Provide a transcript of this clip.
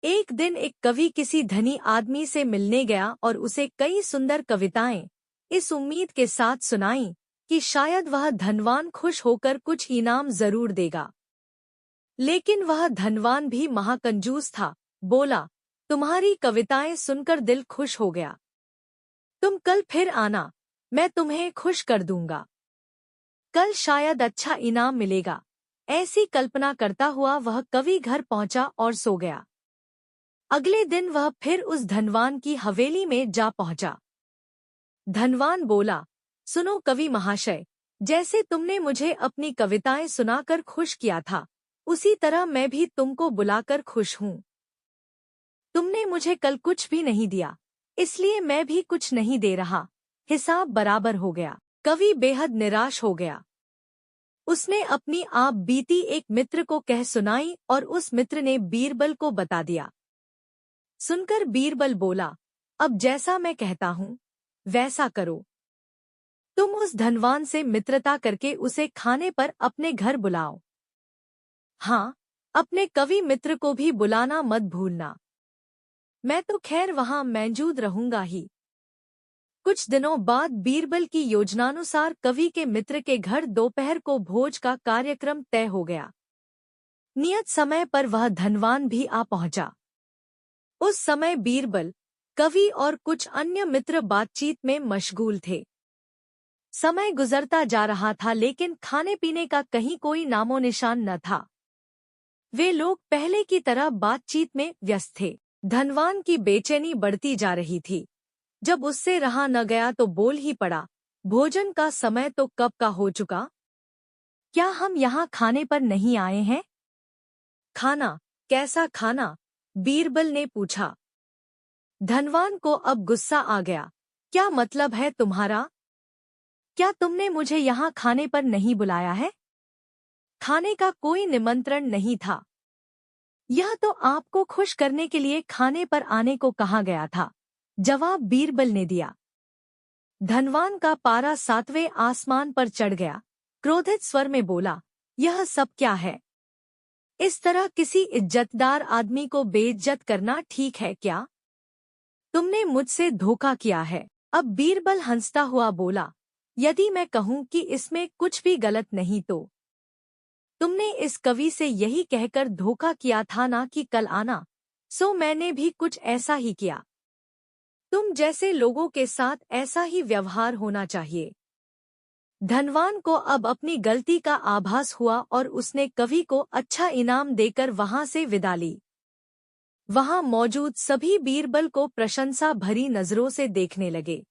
एक दिन एक कवि किसी धनी आदमी से मिलने गया और उसे कई सुंदर कविताएं इस उम्मीद के साथ सुनाई कि शायद वह धनवान खुश होकर कुछ इनाम जरूर देगा। लेकिन वह धनवान भी महाकंजूस था। बोला, तुम्हारी कविताएं सुनकर दिल खुश हो गया। तुम कल फिर आना, मैं तुम्हें खुश कर दूंगा। कल शायद अच्छा इनाम मिलेगा। ऐसी कल्पना करता हुआ वह कवि घर पहुंचा और सो गया। अगले दिन वह फिर उस धनवान की हवेली में जा पहुंचा। धनवान बोला, सुनो कवि महाशय, जैसे तुमने मुझे अपनी कविताएं सुनाकर खुश किया था, उसी तरह मैं भी तुमको बुलाकर खुश हूँ। तुमने मुझे कल कुछ भी नहीं दिया, इसलिए मैं भी कुछ नहीं दे रहा। हिसाब बराबर हो गया। कवि बेहद निराश हो गया। उसने अपनी आप बीती एक मित्र को कह सुनाई और उस मित्र ने बीरबल को बता दिया। सुनकर बीरबल बोला, अब जैसा मैं कहता हूँ वैसा करो। तुम उस धनवान से मित्रता करके उसे खाने पर अपने घर बुलाओ। हाँ, अपने कवि मित्र को भी बुलाना मत भूलना। मैं तो खैर वहां मौजूद रहूंगा ही। कुछ दिनों बाद बीरबल की योजनानुसार कवि के मित्र के घर दोपहर को भोज का कार्यक्रम तय हो गया। नियत समय पर वह धनवान भी आ पहुंचा। उस समय बीरबल, कवि और कुछ अन्य मित्र बातचीत में मशगूल थे। समय गुजरता जा रहा था लेकिन खाने पीने का कहीं कोई नामो निशान न था। वे लोग पहले की तरह बातचीत में व्यस्त थे। धनवान की बेचैनी बढ़ती जा रही थी। जब उससे रहा न गया तो बोल ही पड़ा, भोजन का समय तो कब का हो चुका। क्या हम यहाँ खाने पर नहीं आए हैं? खाना? कैसा खाना? बीरबल ने पूछा। धनवान को अब गुस्सा आ गया। क्या मतलब है तुम्हारा? क्या तुमने मुझे यहाँ खाने पर नहीं बुलाया है? खाने का कोई निमंत्रण नहीं था। यह तो आपको खुश करने के लिए खाने पर आने को कहा गया था, जवाब बीरबल ने दिया। धनवान का पारा 7वें आसमान पर चढ़ गया। क्रोधित स्वर में बोला, यह सब क्या है? इस तरह किसी इज्जतदार आदमी को बेइज्जत करना ठीक है क्या? तुमने मुझसे धोखा किया है। अब बीरबल हंसता हुआ बोला, यदि मैं कहूँ कि इसमें कुछ भी गलत नहीं तो तुमने इस कवि से यही कहकर धोखा किया था ना कि कल आना, सो मैंने भी कुछ ऐसा ही किया। तुम जैसे लोगों के साथ ऐसा ही व्यवहार होना चाहिए। धनवान को अब अपनी गलती का आभास हुआ और उसने कवि को अच्छा इनाम देकर वहां से विदा ली। वहां मौजूद सभी बीरबल को प्रशंसा भरी नजरों से देखने लगे।